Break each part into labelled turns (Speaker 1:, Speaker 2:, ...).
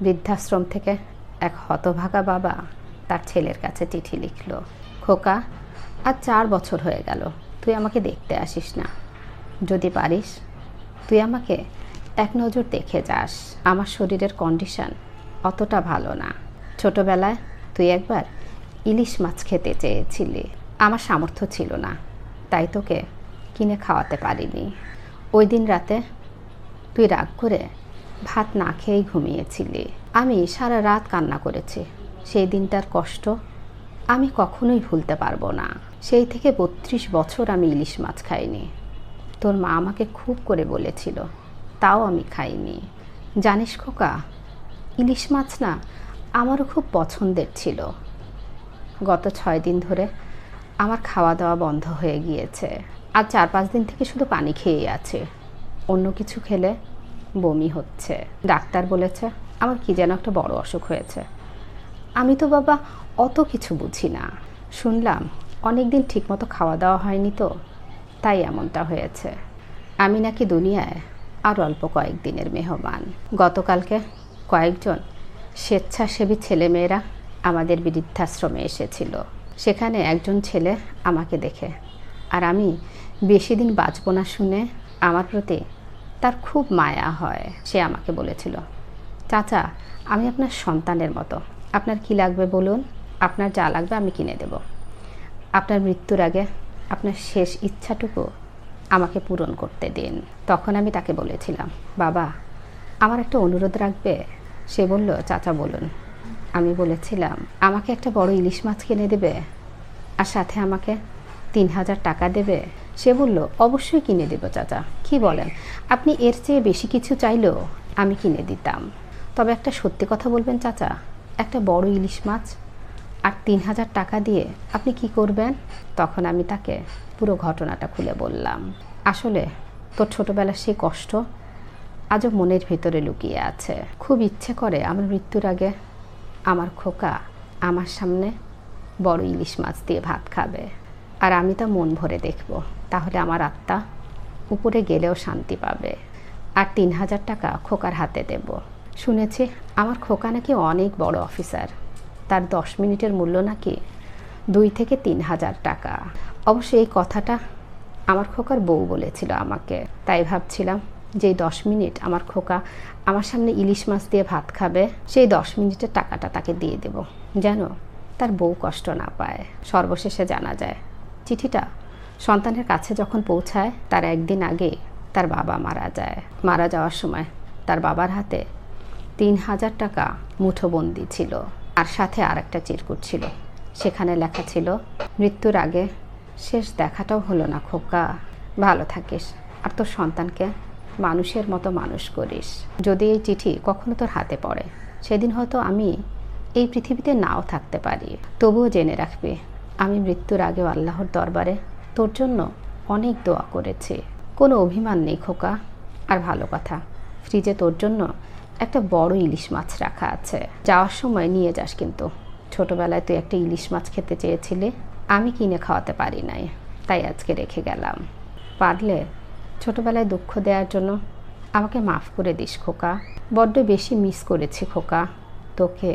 Speaker 1: বৃদ্ধাশ্রম থেকে এক হতভাগা বাবা তার ছেলের কাছে চিঠি লিখল, খোকা, আজ 4 বছর হয়ে গেল তুই আমাকে দেখতে আসিস না। যদি পারিস তুই আমাকে এক নজর দেখে যাস। আমার শরীরের কন্ডিশন অতটা ভালো না। ছোটবেলায় তুই একবার ইলিশ মাছ খেতে চেয়েছিলি, আমার সামর্থ্য ছিল না, তাই তোকে কিনে খাওয়াতে পারিনি। ওই দিন রাতে তুই রাগ করে ভাত না খেয়েই ঘুমিয়েছিলি। আমি সারা রাত কান্না করেছি। সেই দিনটার কষ্ট আমি কখনোই ভুলতে পারবো না। সেই থেকে 32 বছর আমি ইলিশ মাছ খাইনি। তোর মা আমাকে খুব করে বলেছিল, তাও আমি খাইনি। জানিস খোকা, ইলিশ মাছ না আমারও খুব পছন্দের ছিল। গত 6 দিন ধরে আমার খাওয়া দাওয়া বন্ধ হয়ে গিয়েছে। আর 4-5 দিন থেকে শুধু পানি খেয়েই আছে। অন্য কিছু খেলে বমি হচ্ছে। ডাক্তার বলেছে আমার কি যেন একটা বড় অসুখ হয়েছে। আমি তো বাবা অত কিছু বুঝি না। শুনলাম অনেক দিন ঠিকমতো খাওয়া দাওয়া হয়নি, তো তাই এমনটা হয়েছে। আমি নাকি দুনিয়ায় আর অল্প কয়েকদিনের মেহমান। গতকালকে কয়েকজন স্বেচ্ছাসেবী ছেলেমেয়েরা আমাদের বৃদ্ধাশ্রমে এসেছিল। সেখানে একজন ছেলে আমাকে দেখে আর আমি বেশি দিন বাঁচব না শুনে আমার প্রতি তার খুব মায়া হয়। সে আমাকে বলেছিল, চাচা, আমি আপনার সন্তানের মতো, আপনার কি লাগবে বলুন, আপনার যা লাগবে আমি কিনে দেব। আপনার মৃত্যুর আগে আপনার শেষ ইচ্ছাটুকু আমাকে পূরণ করতে দিন। তখন আমি তাকে বলেছিলাম, বাবা, আমার একটা অনুরোধ রাখবে? সে বলল, চাচা বলুন। আমি বলেছিলাম, আমাকে একটা বড় ইলিশ মাছ কিনে দেবে আর সাথে আমাকে 3000 টাকা দেবে? সে বলল, অবশ্যই কিনে দেব চাচা, কি বলেন, আপনি এর চেয়ে বেশি কিছু চাইলেও আমি কিনে দিতাম। তবে একটা সত্যি কথা বলবেন চাচা, একটা বড় ইলিশ মাছ আর 3000 টাকা দিয়ে আপনি কি করবেন? তখন আমি তাকে পুরো ঘটনাটা খুলে বললাম। আসলে তোর ছোটবেলার সেই কষ্ট আজও মনের ভিতরে লুকিয়ে আছে। খুব ইচ্ছে করে আমার মৃত্যুর আগে আমার খোকা আমার সামনে বড় ইলিশ মাছ দিয়ে ভাত খাবে, আর আমি তা মন ভরে দেখব। তাহলে আমার আত্মা উপরে গেলেও শান্তি পাবে। আর 3000 টাকা খোকার হাতে দেব। শুনেছি আমার খোকা নাকি অনেক বড় অফিসার, তার 10 মিনিটের মূল্য নাকি 2 থেকে 3000 টাকা। অবশ্য এই কথাটা আমার খোকার বউ বলেছিল আমাকে। তাই ভাবছিলাম যে 10 মিনিট আমার খোকা আমার সামনে ইলিশ মাছ দিয়ে ভাত খাবে, সেই 10 মিনিটের টাকাটা তাকে দিয়ে দেব, যেন তার বউ কষ্ট না পায়। সর্বশেষে জানা যায় চিঠিটা সন্তানের কাছে যখন পৌঁছায় তার একদিন আগে তার বাবা মারা যায়। মারা যাওয়ার সময় তার বাবার হাতে 3000 টাকা মুঠোবন্দি ছিল, আর সাথে আর একটা চিরকুট ছিল। সেখানে লেখা ছিল, মৃত্যুর আগে শেষ দেখাটাও হলো না খোকা, ভালো থাকিস আর তোর সন্তানকে মানুষের মতো মানুষ করিস। যদি এই চিঠি কখনো তোর হাতে পড়ে, সেদিন হয়তো আমি এই পৃথিবীতে নাও থাকতে পারি। তবুও জেনে রাখবি, আমি মৃত্যুর আগেও আল্লাহর দরবারে তোর জন্য অনেক দোয়া করেছি। কোনো অভিমান নেই খোকা। আর ভালো কথা, ফ্রিজে তোর জন্য একটা বড় ইলিশ মাছ রাখা আছে, যাওয়ার সময় নিয়ে যাস কিন্তু। ছোটবেলায় তুই একটা ইলিশ মাছ খেতে চেয়েছিলি, আমি কিনে খাওয়াতে পারি নাই, তাই আজকে রেখে গেলাম। পারলে ছোটবেলায় দুঃখ দেওয়ার জন্য আমাকে মাফ করে দিস খোকা। বড্ড বেশি মিস করেছি খোকা তোকে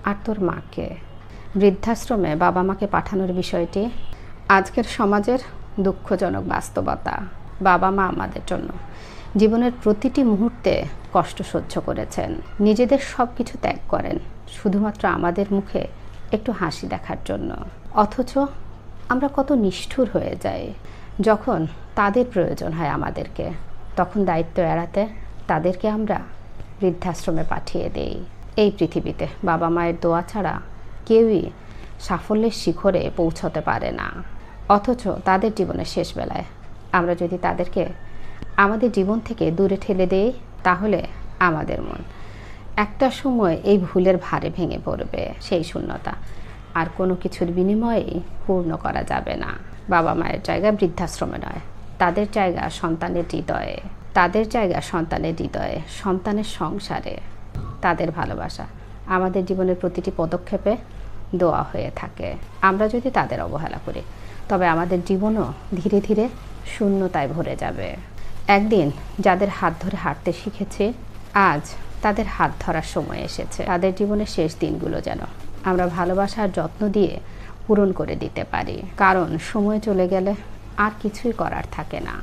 Speaker 1: আর তোর মাকে। বৃদ্ধাশ্রমে বাবা মাকে পাঠানোর বিষয়টি আজকের সমাজের দুঃখজনক বাস্তবতা। বাবা মা আমাদের জন্য জীবনের প্রতিটি মুহূর্তে কষ্ট সহ্য করেছেন, নিজেদের সব কিছু ত্যাগ করেন শুধুমাত্র আমাদের মুখে একটু হাসি দেখার জন্য। অথচ আমরা কত নিষ্ঠুর হয়ে যাই। যখন তাদের প্রয়োজন হয় আমাদেরকে, তখন দায়িত্ব এড়াতে তাদেরকে আমরা বৃদ্ধাশ্রমে পাঠিয়ে দেই। এই পৃথিবীতে বাবা মায়ের দোয়া ছাড়া কেউই সাফল্যের শিখরে পৌঁছতে পারে না। অথচ তাদের জীবনের শেষ বেলায় আমরা যদি তাদেরকে আমাদের জীবন থেকে দূরে ঠেলে দেই, তাহলে আমাদের মন একটা সময় এই ভুলের ভারে ভেঙে পড়বে। সেই শূন্যতা আর কোনো কিছুর বিনিময়েই পূর্ণ করা যাবে না। বাবা মায়ের জায়গা বৃদ্ধাশ্রমে নয়, তাদের জায়গা সন্তানের হৃদয়ে, তাদের জায়গা সন্তানের হৃদয়ে, সন্তানের সংসারে। তাদের ভালোবাসা আমাদের জীবনের প্রতিটি পদক্ষেপে দোয়া হয়ে থাকে। আমরা যদি তাদের অবহেলা করি, তবে আমাদের জীবনও ধীরে ধীরে শূন্যতায় ভরে যাবে। একদিন যাদের হাত ধরে হাঁটতে শিখেছি, আজ তাদের হাত ধরার সময় এসেছে। তাদের জীবনের শেষ দিনগুলো যেন আমরা ভালোবাসার যত্ন দিয়ে পূরণ করে দিতে পারি, কারণ সময় চলে গেলে আর কিছুই করার থাকে না।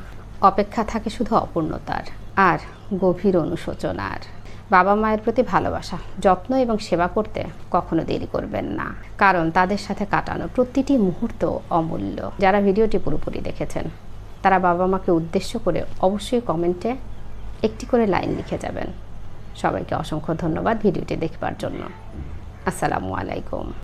Speaker 1: অপেক্ষা থাকে শুধু অপূর্ণতার আর গভীর অনুশোচনার। বাবা মায়ের প্রতি ভালোবাসা, যত্ন এবং সেবা করতে কখনো দেরি করবেন না, কারণ তাদের সাথে কাটানো প্রতিটি মুহূর্ত অমূল্য। যারা ভিডিওটি পুরোপুরি দেখেছেন তারা বাবা মাকে উদ্দেশ্য করে অবশ্যই কমেন্টে একটি করে লাইন লিখে যাবেন। সবাইকে অসংখ্য ধন্যবাদ ভিডিওটি দেখবার জন্য। আসসালামু আলাইকুম।